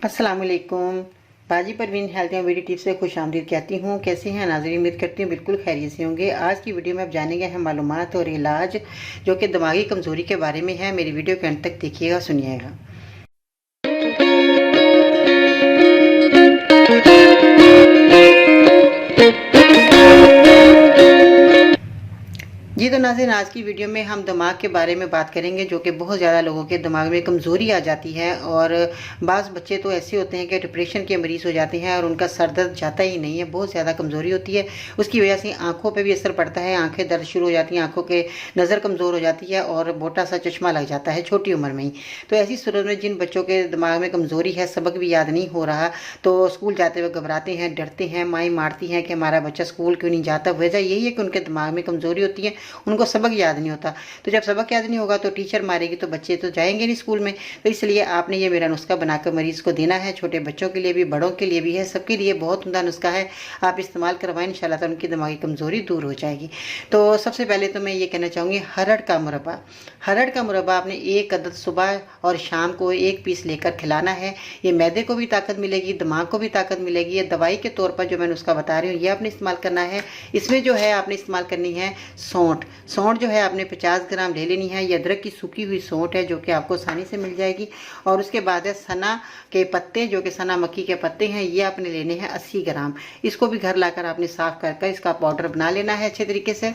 अस्सलाम वालेकुम। बाजी Parveen health and beauty tips से खुश आमदीद कहती हूँ। कैसे हैं नाज़रीन? उम्मीद करती हूँ बिल्कुल खैरियत से होंगे। आज की वीडियो में आप जानेंगे हैं मालूमात और इलाज जो कि दिमागी कमज़ोरी के बारे में है। मेरी वीडियो के अंत तक देखिएगा, सुनिएगा। जी तो नाज़रीन, आज की वीडियो में हम दिमाग के बारे में बात करेंगे जो कि बहुत ज़्यादा लोगों के दिमाग में कमज़ोरी आ जाती है। और बाज़ बच्चे तो ऐसे होते हैं कि डिप्रेशन के मरीज़ हो जाते हैं और उनका सर दर्द जाता ही नहीं है, बहुत ज़्यादा कमज़ोरी होती है। उसकी वजह से आँखों पे भी असर पड़ता है, आँखें दर्द शुरू हो जाती हैं, आँखों के नज़र कमज़ोर हो जाती है और मोटा सा चश्मा लग जाता है छोटी उम्र में ही। तो ऐसी सूरत में जिन बच्चों के दिमाग में कमज़ोरी है, सबक भी याद नहीं हो रहा, तो स्कूल जाते हुए घबराते हैं, डरते हैं, माएँ मारती हैं कि हमारा बच्चा स्कूल क्यों नहीं जाता। वजह यही है कि उनके दिमाग में कमज़ोरी होती है, उनको सबक याद नहीं होता। तो जब सबक याद नहीं होगा तो टीचर मारेगी तो बच्चे तो जाएंगे नहीं स्कूल में। तो इसलिए आपने ये मेरा नुस्खा बनाकर मरीज़ को देना है, छोटे बच्चों के लिए भी, बड़ों के लिए भी है, सबके लिए बहुत उम्दा नुस्खा है। आप इस्तेमाल करवाएं, इंशाल्लाह ताला उनकी दिमागी कमज़ोरी दूर हो जाएगी। तो सबसे पहले तो मैं ये कहना चाहूँगी, हरड़ का मुरब्बा। हरड़ का मुरब्बा आपने एक अदद सुबह और शाम को एक पीस लेकर खिलाना है। ये मैदे को भी ताकत मिलेगी, दिमाग को भी ताकत मिलेगी। ये दवाई के तौर पर जो मैं नुस्खा बता रही हूँ ये आपने इस्तेमाल करना है। इसमें जो है आपने इस्तेमाल करनी है सौंठ। सौंठ जो है आपने 50 ग्राम ले लेनी है। ये अदरक की सूखी हुई सौंठ है जो कि आपको आसानी से मिल जाएगी। और उसके बाद है सना के पत्ते, जो कि सना मक्की के पत्ते हैं, ये आपने लेने हैं 80 ग्राम। इसको भी घर लाकर आपने साफ कर इसका पाउडर बना लेना है अच्छे तरीके से।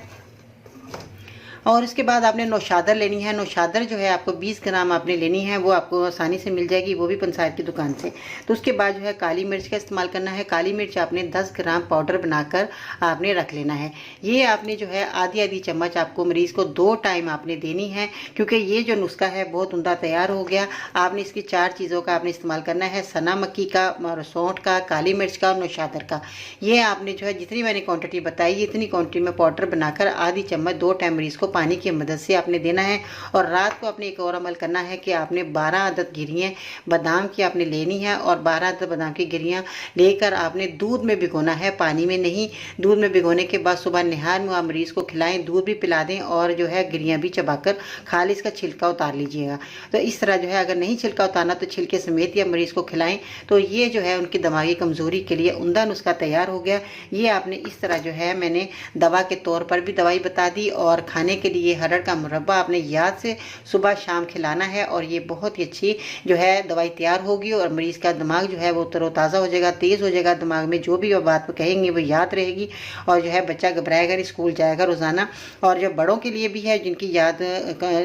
और इसके बाद आपने नौशादर लेनी है। नौशादर जो है आपको 20 ग्राम आपने लेनी है, वो आपको आसानी से मिल जाएगी, वो भी पंसायत की दुकान से। तो उसके बाद जो है काली मिर्च का इस्तेमाल करना है। काली मिर्च आपने 10 ग्राम पाउडर बनाकर आपने रख लेना है। ये आपने जो है आधी आधी चम्मच आपको मरीज़ को 2 टाइम आपने देनी है, क्योंकि ये जो नुस्खा है बहुत उम्दा तैयार हो गया। आपने इसकी 4 चीज़ों का आपने इस्तेमाल करना है, सना मक्की का और सौंठ का, काली मिर्च का और नौशादर का। ये आपने जो है जितनी मैंने क्वान्टिटी बताई, इतनी क्वान्टिटी में पाउडर बनाकर आधी चम्मच 2 टाइम मरीज़ को पानी की मदद से आपने देना है। और रात को आपने एक और अमल करना है कि आपने 12 अदद गिरियाँ बादाम की आपने लेनी है और 12 अदद बादाम की गिरियाँ लेकर आपने दूध में भिगोना है, पानी में नहीं। दूध में भिगोने के बाद सुबह निहार में आप मरीज़ को खिलाएं, दूध भी पिला दें और जो है गिरियाँ भी चबाकर खाली इसका छिलका उतार लीजिएगा। तो इस तरह जो है, अगर नहीं छिलका उतारना तो छिलके समेत या मरीज़ को खिलाएं। तो ये जो है उनकी दिमागी कमज़ोरी के लिए उम्दा नुस्खा तैयार हो गया। ये आपने इस तरह जो है, मैंने दवा के तौर पर भी दवाई बता दी और खाने के लिए हरड़ का मुरब्बा आपने याद से सुबह शाम खिलाना है। और ये बहुत ही अच्छी जो है दवाई तैयार होगी और मरीज़ का दिमाग जो है वो तरोताज़ा हो जाएगा, तेज़ हो जाएगा। दिमाग में जो भी वो बात कहेंगे वो याद रहेगी और जो है बच्चा घबराएगा नहीं, स्कूल जाएगा रोज़ाना। और जो बड़ों के लिए भी है, जिनकी याद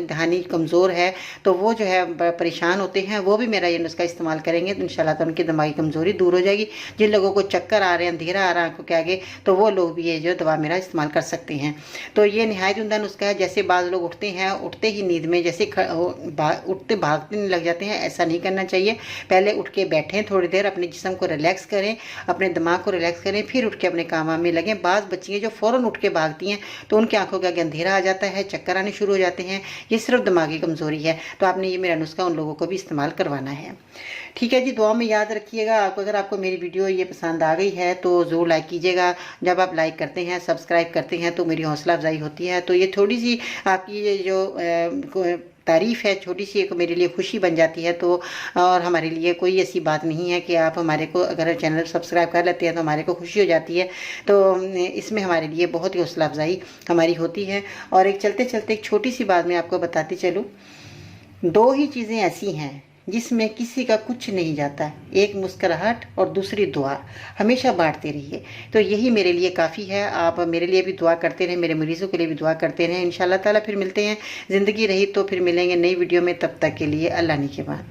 दहानी कमज़ोर है, तो वो जो है परेशान होते हैं, वो भी मेरा ये नुस्खा इस्तेमाल करेंगे तो इंशाल्लाह ताला उनकी दिमागी कमज़ोरी दूर हो जाएगी। जिन लोगों को चक्कर आ रहे हैं, अंधेरा आ रहा है आंखों के आगे, तो वो लोग भी ये जो दवा मेरा इस्तेमाल कर सकते हैं। तो ये नहायत उम्दा नुस्खा है। जैसे बाज़ लोग उठते हैं, उठते ही नींद में जैसे उठते भागते लग जाते हैं, ऐसा नहीं करना चाहिए। पहले उठ के बैठें, थोड़ी देर अपने जिस्म को रिलैक्स करें, अपने दिमाग को रिलैक्स करें, फिर उठ के अपने काम में लगें। बाज़ बच्चियाँ जो फ़ौरन उठ के भागती हैं तो उनकी आंखों के आगे अंधेरा आ जाता है, चक्कर आने शुरू हो जाते हैं। ये सिर्फ दिमागी कमज़ोरी है। तो आपने ये मेरा नुस्खा उन लोगों को भी इस्तेमाल करवाना है। ठीक है जी, दुआ में याद रखिएगा। अगर आपको मेरी वीडियो ये पसंद आ गई है तो ज़रूर लाइक कीजिएगा। जब आप लाइक करते हैं, सब्सक्राइब करते हैं तो मेरी हौसला अफजाई होती है। तो ये थोड़ी सी आपकी ये जो तारीफ़ है, छोटी सी एक मेरे लिए खुशी बन जाती है। तो और हमारे लिए कोई ऐसी बात नहीं है कि आप हमारे को अगर चैनल सब्सक्राइब कर लेते हैं तो हमारे को खुशी हो जाती है। तो इसमें हमारे लिए बहुत ही हौसला अफजाई हमारी होती है। और एक चलते चलते एक छोटी सी बात मैं आपको बताती चलूँ। 2 ही चीज़ें ऐसी हैं जिसमें किसी का कुछ नहीं जाता, एक मुस्कुराहट और दूसरी दुआ। हमेशा बांटते रहिए, तो यही मेरे लिए काफ़ी है। आप मेरे लिए भी दुआ करते रहें, मेरे मरीज़ों के लिए भी दुआ करते रहें। इंशाल्लाह ताला फिर मिलते हैं, ज़िंदगी रही तो फिर मिलेंगे नई वीडियो में। तब तक के लिए अल्लाह ने के बाद।